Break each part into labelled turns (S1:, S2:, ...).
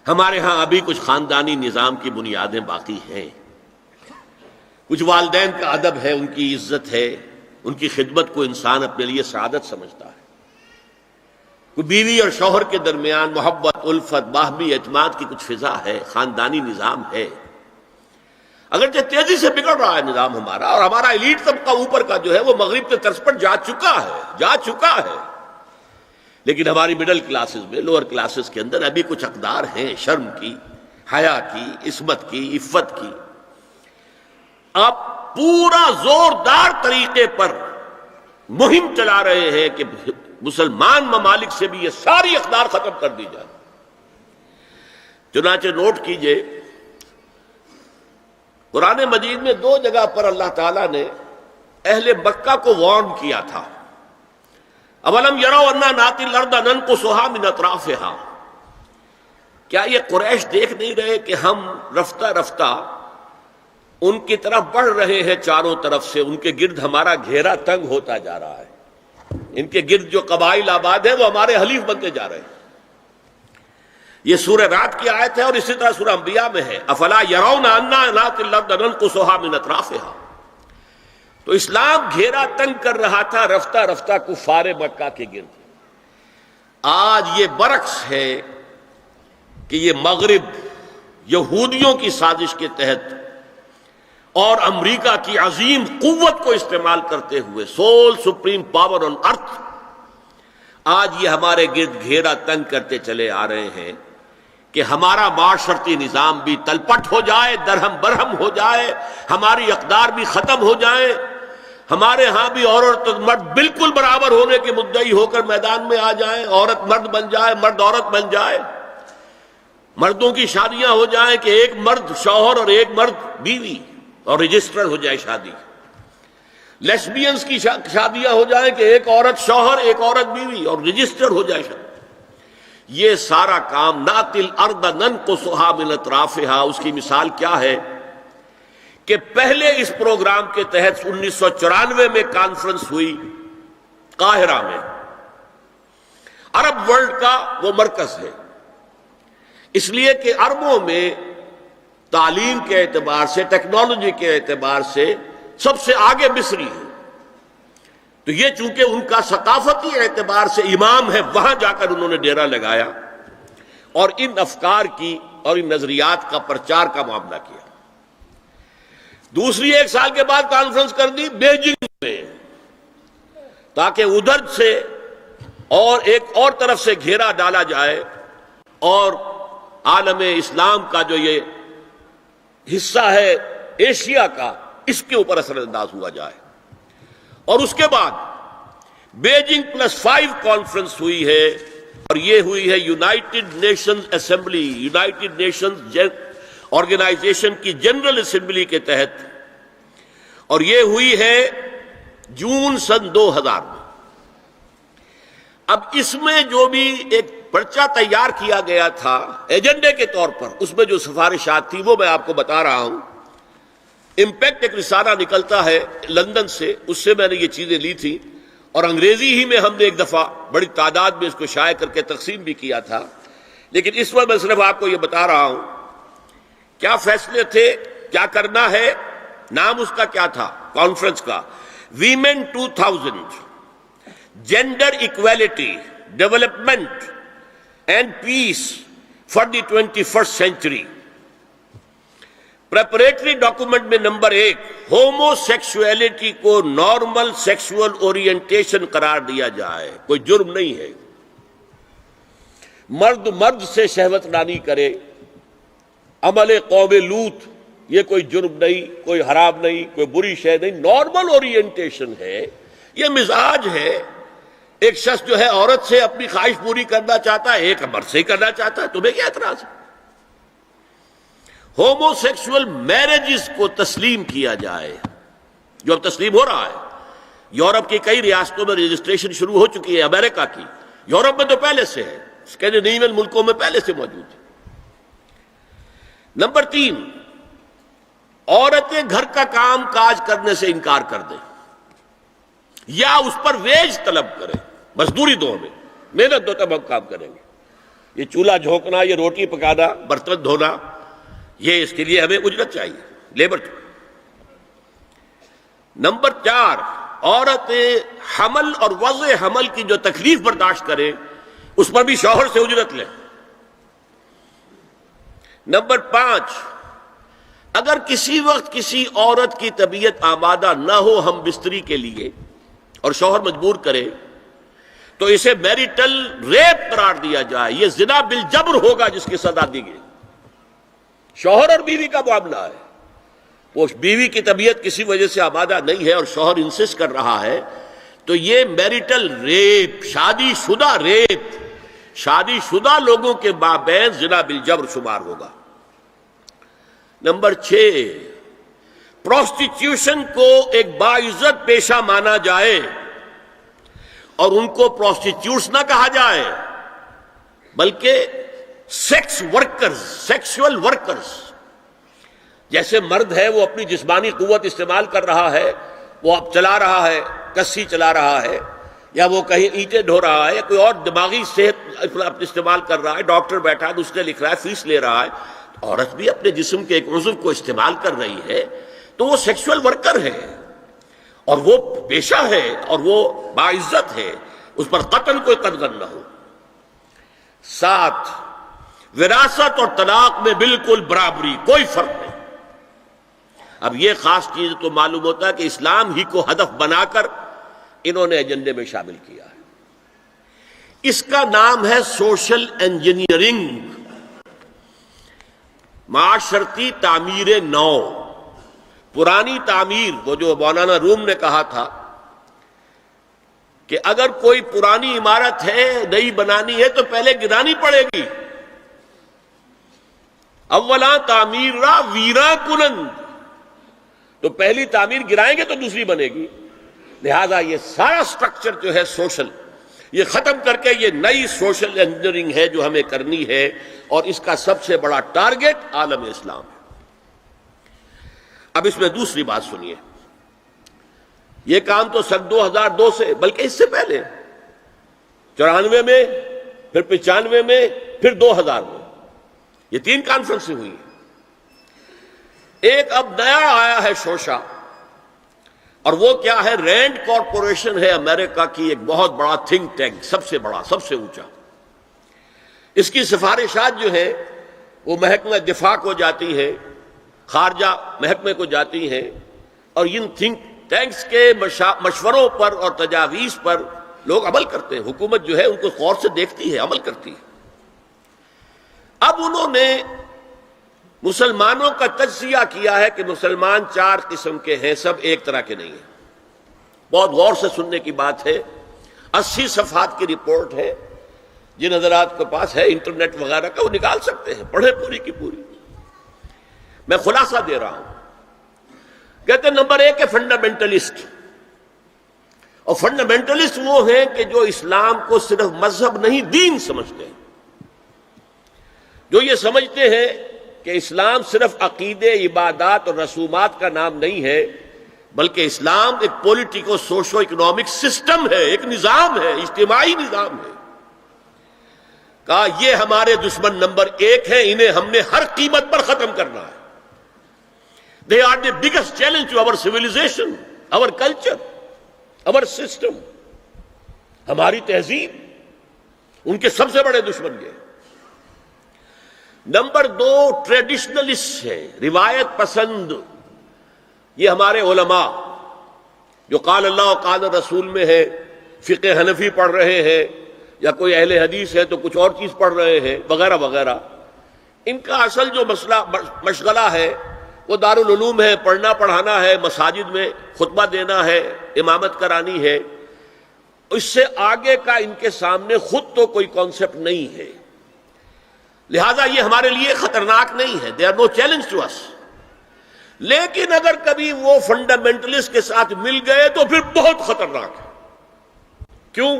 S1: ہمارے ہاں ابھی کچھ خاندانی نظام کی بنیادیں باقی ہیں، کچھ والدین کا ادب ہے، ان کی عزت ہے، ان کی خدمت کو انسان اپنے لیے سعادت سمجھتا ہے، کوئی بیوی اور شوہر کے درمیان محبت، الفت، باہمی اعتماد کی کچھ فضا ہے، خاندانی نظام ہے۔ اگرچہ تیزی سے بگڑ رہا ہے نظام ہمارا، اور ہمارا ایلیٹ طبقہ اوپر کا جو ہے وہ مغرب کے طرز پر جا چکا ہے، لیکن ہماری مڈل کلاسز میں، لوور کلاسز کے اندر ابھی کچھ اقدار ہیں شرم کی، حیا کی، عصمت کی، عفت کی۔ آپ پورا زوردار طریقے پر مہم چلا رہے ہیں کہ مسلمان ممالک سے بھی یہ ساری اقدار ختم کر دی جائے۔ چنانچہ نوٹ کیجئے، قرآن مجید میں 2 جگہ پر اللہ تعالیٰ نے اہل مکہ کو وارن کیا تھا۔ اولم یروا انا ناتی الارض ننقصها من اطرافها، کیا یہ قریش دیکھ نہیں رہے کہ ہم رفتہ رفتہ ان کی طرف بڑھ رہے ہیں، چاروں طرف سے ان کے گرد ہمارا گھیرا تنگ ہوتا جا رہا ہے، ان کے گرد جو قبائل آباد ہیں وہ ہمارے حلیف بنتے جا رہے ہیں۔ یہ سورہ رعد کی آیت ہے، اور اسی طرح سورہ انبیاء میں ہے، افلا یرون انا ناتی الارض ننقصها من اطرافها۔ تو اسلام گھیرا تنگ کر رہا تھا رفتہ رفتہ کفار مکہ کے گرد۔ آج یہ برعکس ہے کہ یہ مغرب یہودیوں کی سازش کے تحت اور امریکہ کی عظیم قوت کو استعمال کرتے ہوئے، سول سپریم پاور آن ارتھ، آج یہ ہمارے گرد گھیرا تنگ کرتے چلے آ رہے ہیں کہ ہمارا معاشرتی نظام بھی تلپٹ ہو جائے، درہم برہم ہو جائے، ہماری اقدار بھی ختم ہو جائیں، ہمارے ہاں بھی عورت اور مرد بالکل برابر ہونے کے مدعی ہو کر میدان میں آ جائیں، عورت مرد بن جائے، مرد عورت بن جائے، مردوں کی شادیاں ہو جائیں کہ ایک مرد شوہر اور ایک مرد بیوی، اور رجسٹر ہو جائے شادی، لیسبینز کی شادیاں ہو جائیں کہ ایک عورت شوہر ایک عورت بیوی، اور رجسٹر ہو جائے شادی۔ یہ سارا کام ناتی الارض ننقصها من اطرافها، اس کی مثال کیا ہے کہ پہلے اس پروگرام کے تحت 1994 میں کانفرنس ہوئی قاہرہ میں، عرب ورلڈ کا وہ مرکز ہے، اس لیے کہ عربوں میں تعلیم کے اعتبار سے، ٹیکنالوجی کے اعتبار سے سب سے آگے مصری ہے، تو یہ چونکہ ان کا ثقافتی اعتبار سے امام ہے، وہاں جا کر انہوں نے ڈیرا لگایا اور ان افکار کی اور ان نظریات کا پرچار کا معاملہ کیا۔ دوسری 1 سال کے بعد کانفرنس کر دی بیجنگ میں، تاکہ ادھر سے اور ایک اور طرف سے گھیرا ڈالا جائے اور عالم اسلام کا جو یہ حصہ ہے ایشیا کا، اس کے اوپر اثر انداز ہوا جائے۔ اور اس کے بعد بیجنگ +5 کانفرنس ہوئی ہے، اور یہ ہوئی ہے United Nations Assembly, United Nations Organization کی جنرل اسمبلی کے تحت، اور یہ ہوئی ہے جون سن 2000 میں۔ اب اس میں جو بھی ایک پرچہ تیار کیا گیا تھا ایجنڈے کے طور پر، اس میں جو سفارشات تھی وہ میں آپ کو بتا رہا ہوں۔ امپیکٹ ایک رسالہ نکلتا ہے لندن سے، اس سے میں نے یہ چیزیں لی تھی، اور انگریزی ہی میں ہم نے ایک دفعہ بڑی تعداد میں اس کو شائع کر کے تقسیم بھی کیا تھا، لیکن اس وقت میں صرف آپ کو یہ بتا رہا ہوں کیا فیصلے تھے، کیا کرنا ہے۔ نام اس کا کیا تھا کانفرنس کا؟ Women 2000، gender equality, development and peace for the 21st century. Preparatory document میں نمبر 1، ہومو سیکسولیٹی کو نارمل سیکسول اورینٹیشن قرار دیا جائے، کوئی جرم نہیں ہے، مرد مرد سے شہوت رانی کرے، عمل قوم لوط، یہ کوئی جرم نہیں، کوئی حرام نہیں، کوئی بری شے نہیں، نارمل اورینٹیشن ہے، یہ مزاج ہے۔ ایک شخص جو ہے عورت سے اپنی خواہش پوری کرنا چاہتا ہے، ایک مرد سے ہی کرنا چاہتا ہے، تمہیں کیا اعتراض ہے؟ ہومو سیکسول میرجز کو تسلیم کیا جائے، جو اب تسلیم ہو رہا ہے۔ یورپ کی کئی ریاستوں میں رجسٹریشن شروع ہو چکی ہے، امریکہ کی، یورپ میں تو پہلے سے ہے، اسکینڈینیوین ملکوں میں پہلے سے موجود ہے۔ نمبر 3، عورتیں گھر کا کام کاج کرنے سے انکار کر دیں یا اس پر ویج طلب کریں، مزدوری دو ہمیں، محنت دو تب ہم کام کریں گے۔ یہ چولہا جھونکنا، یہ روٹی پکانا، برتن دھونا، یہ اس کے لیے ہمیں اجرت چاہیے، لیبر چاہیے۔ نمبر 4، عورت حمل اور وضع حمل کی جو تکلیف برداشت کرے اس پر بھی شوہر سے اجرت لے۔ نمبر 5، اگر کسی وقت کسی عورت کی طبیعت آمادہ نہ ہو ہم بستری کے لیے اور شوہر مجبور کرے تو اسے میریٹل ریپ قرار دیا جائے، یہ زنا بالجبر ہوگا جس کی سزا دی گئی۔ شوہر اور بیوی کا معاملہ ہے، وہ بیوی کی طبیعت کسی وجہ سے آمادہ نہیں ہے اور شوہر انسسٹ کر رہا ہے تو یہ میریٹل ریپ، شادی شدہ ریپ، شادی شدہ لوگوں کے مابین زنا بالجبر شمار ہوگا۔ نمبر 6، پروسٹیٹیوشن کو ایک باعزت پیشہ مانا جائے اور ان کو پروسٹیٹیوٹس نہ کہا جائے بلکہ سیکس ورکرز، سیکسول ورکرز۔ جیسے مرد ہے وہ اپنی جسمانی قوت استعمال کر رہا ہے، وہ اب چلا رہا ہے، کسی چلا رہا ہے، یا وہ کہیں اینٹیں ڈھو رہا ہے، یا کوئی اور دماغی صحت استعمال کر رہا ہے، ڈاکٹر بیٹھا ہے اس نے لکھ رہا ہے، فیس لے رہا ہے، عورت بھی اپنے جسم کے ایک عضو کو استعمال کر رہی ہے تو وہ سیکسول ورکر ہے اور وہ پیشہ ہے اور وہ باعزت ہے، اس پر قتل کوئی قدغن نہ ہو۔ 7، وراثت اور طلاق میں بالکل برابری، کوئی فرق نہیں۔ اب یہ خاص چیز تو معلوم ہوتا ہے کہ اسلام ہی کو ہدف بنا کر انہوں نے ایجنڈے میں شامل کیا ہے۔ اس کا نام ہے سوشل انجینئرنگ، معاشرتی تعمیر نو۔ پرانی تعمیر، وہ جو مولانا روم نے کہا تھا کہ اگر کوئی پرانی عمارت ہے نئی بنانی ہے تو پہلے گرانی پڑے گی، اولا تعمیر را ویرا کنند، تو پہلی تعمیر گرائیں گے تو دوسری بنے گی۔ لہذا یہ سارا سٹرکچر جو ہے سوشل، یہ ختم کر کے یہ نئی سوشل انجینئرنگ ہے جو ہمیں کرنی ہے، اور اس کا سب سے بڑا ٹارگٹ عالم اسلام ہے۔ اب اس میں دوسری بات سنیے، یہ کام تو سن 2002 سے، بلکہ اس سے پہلے 94 میں، پھر 95 میں، پھر 2000 میں، یہ 3 کانفرنسیں ہوئی ہیں۔ ایک اب نیا آیا ہے شوشہ، اور وہ کیا ہے؟ رینڈ کارپوریشن ہے امریکہ کی ایک بہت بڑا تھنک ٹینک، سب سے بڑا، سب سے اونچا۔ اس کی سفارشات جو ہیں وہ محکمہ دفاع کو جاتی ہیں، خارجہ محکمے کو جاتی ہیں، اور ان تھنک ٹینکس کے مشوروں پر اور تجاویز پر لوگ عمل کرتے ہیں۔ حکومت جو ہے ان کو غور سے دیکھتی ہے، عمل کرتی ہے۔ اب انہوں نے مسلمانوں کا تجزیہ کیا ہے کہ مسلمان 4 قسم کے ہیں، سب ایک طرح کے نہیں ہیں۔ بہت غور سے سننے کی بات ہے، 80 صفحات کی رپورٹ ہے، جن حضرات کے پاس ہے انٹرنیٹ وغیرہ کا وہ نکال سکتے ہیں، پڑھیں پوری کی پوری۔ میں خلاصہ دے رہا ہوں۔ کہتے ہیں نمبر 1 ہے فنڈامنٹلسٹ، اور فنڈامنٹلسٹ وہ ہیں کہ جو اسلام کو صرف مذہب نہیں دین سمجھتے ہیں، جو یہ سمجھتے ہیں کہ اسلام صرف عقیدے، عبادات اور رسومات کا نام نہیں ہے، بلکہ اسلام ایک پولیٹیکو سوشو اکنامک سسٹم ہے، ایک نظام ہے، اجتماعی نظام ہے۔ کہا یہ ہمارے دشمن نمبر 1 ہیں، انہیں ہم نے ہر قیمت پر ختم کرنا ہے۔ They are the biggest challenge to our civilization, our culture, our system، ہماری تہذیب، ان کے سب سے بڑے دشمن یہ۔ نمبر 2 ٹریڈیشنلسٹ ہے، روایت پسند۔ یہ ہمارے علماء جو قال اللہ و قال رسول میں ہے، فقہ حنفی پڑھ رہے ہیں، یا کوئی اہل حدیث ہے تو کچھ اور چیز پڑھ رہے ہیں، وغیرہ وغیرہ، ان کا اصل جو مسئلہ مشغلہ ہے وہ دارالعلوم ہے، پڑھنا پڑھانا ہے، مساجد میں خطبہ دینا ہے، امامت کرانی ہے۔ اس سے آگے کا ان کے سامنے خود تو کوئی کانسیپٹ نہیں ہے، لہذا یہ ہمارے لیے خطرناک نہیں ہے، they are no challenge to us. لیکن اگر کبھی وہ فنڈامنٹلسٹ کے ساتھ مل گئے تو پھر بہت خطرناک ہے۔ کیوں؟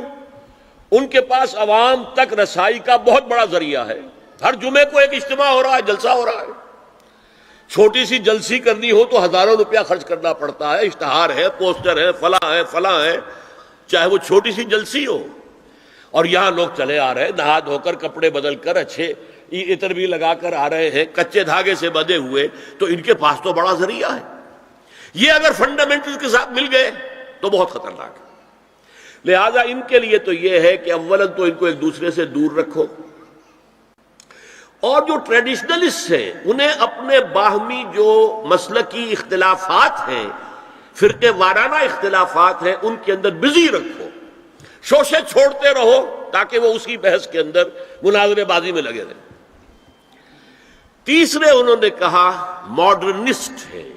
S1: ان کے پاس عوام تک رسائی کا بہت بڑا ذریعہ ہے، ہر جمعے کو ایک اجتماع ہو رہا ہے، جلسہ ہو رہا ہے، چھوٹی سی جلسی کرنی ہو تو ہزاروں روپیہ خرچ کرنا پڑتا ہے، اشتہار ہے، پوسٹر ہے، فلاں ہے، فلاں ہے، چاہے وہ چھوٹی سی جلسی ہو۔ اور یہاں لوگ چلے آ رہے ہیں نہا دھو کر کپڑے بدل کر اچھے عطر بھی لگا کر آ رہے ہیں کچے دھاگے سے بندھے ہوئے، تو ان کے پاس تو بڑا ذریعہ ہے۔ یہ اگر فنڈامنٹل کے ساتھ مل گئے تو بہت خطرناک ہے۔ لہذا ان کے لیے تو یہ ہے کہ اولا تو ان کو ایک دوسرے سے دور رکھو، اور جو ٹریڈیشنلسٹ ہیں انہیں اپنے باہمی جو مسلکی اختلافات ہیں، فرقے وارانہ اختلافات ہیں، ان کے اندر بزی رکھو، شوشے چھوڑتے رہو تاکہ وہ اسی بحث کے اندر مناظرے بازی میں لگے رہیں۔ تیسرے انہوں نے کہا ماڈرنسٹ ہیں۔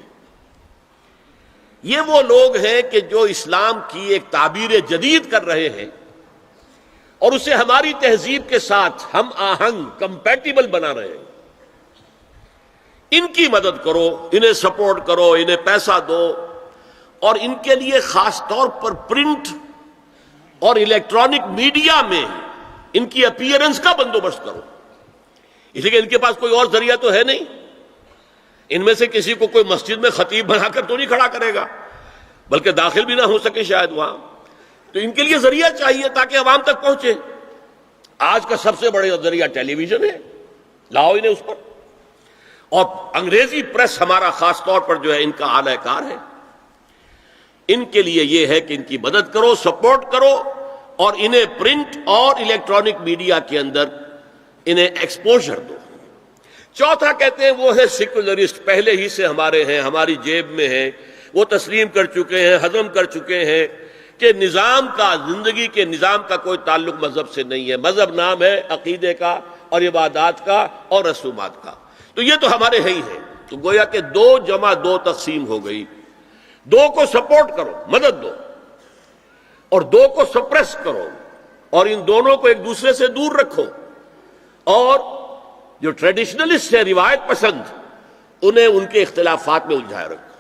S1: یہ وہ لوگ ہیں کہ جو اسلام کی ایک تعبیر جدید کر رہے ہیں اور اسے ہماری تہذیب کے ساتھ ہم آہنگ کمپیٹیبل بنا رہے ہیں۔ ان کی مدد کرو، انہیں سپورٹ کرو، انہیں پیسہ دو، اور ان کے لیے خاص طور پر پرنٹ اور الیکٹرانک میڈیا میں ان کی اپیئرنس کا بندوبست کرو، اس لیے ان کے پاس کوئی اور ذریعہ تو ہے نہیں۔ ان میں سے کسی کو کوئی مسجد میں خطیب بنا کر تو نہیں کھڑا کرے گا، بلکہ داخل بھی نہ ہو سکے شاید وہاں، تو ان کے لیے ذریعہ چاہیے تاکہ عوام تک پہنچے۔ آج کا سب سے بڑا ذریعہ ٹیلی ویژن ہے، لاؤ انہیں اس پر، اور انگریزی پریس ہمارا خاص طور پر جو ہے ان کا اعلی کار ہے۔ ان کے لیے یہ ہے کہ ان کی مدد کرو، سپورٹ کرو، اور انہیں پرنٹ اور الیکٹرانک میڈیا کے اندر انہیں ایکسپوژر دو۔ چوتھا کہتے ہیں وہ ہے سیکولرسٹ، پہلے ہی سے ہمارے ہیں، ہماری جیب میں ہیں، وہ تسلیم کر چکے ہیں، ہضم کر چکے ہیں کہ نظام کا، زندگی کے نظام کا کوئی تعلق مذہب سے نہیں ہے، مذہب نام ہے عقیدے کا اور عبادات کا اور رسومات کا، تو یہ تو ہمارے ہی ہیں۔ تو گویا کہ 2 جمع 2 تقسیم ہو گئی، 2 کو سپورٹ کرو، مدد دو، اور 2 کو سپریس کرو، اور ان دونوں کو ایک دوسرے سے دور رکھو، اور جو ٹریڈیشنلسٹ ہیں، روایت پسند، انہیں ان کے اختلافات میں الجھائے رکھو۔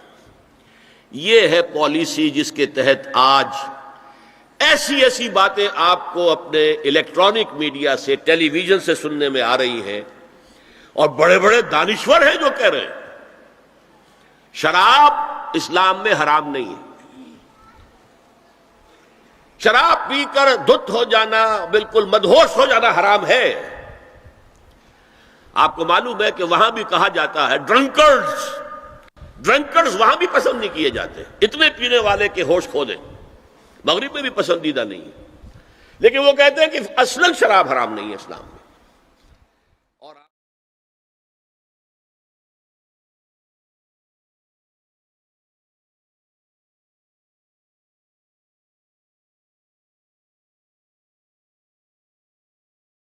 S1: یہ ہے پالیسی جس کے تحت آج ایسی باتیں آپ کو اپنے الیکٹرانک میڈیا سے، ٹیلی ویژن سے سننے میں آ رہی ہیں، اور بڑے بڑے دانشور ہیں جو کہہ رہے ہیں شراب اسلام میں حرام نہیں ہے، شراب پی کر دھت ہو جانا، بالکل مدہوش ہو جانا حرام ہے۔ آپ کو معلوم ہے کہ وہاں بھی کہا جاتا ہے ڈرنکرز وہاں بھی پسند نہیں کیے جاتے، اتنے پینے والے کے ہوش کھو دیں، مغرب میں بھی پسندیدہ نہیں ہے، لیکن وہ کہتے ہیں کہ اصلاً شراب حرام نہیں ہے اسلام میں۔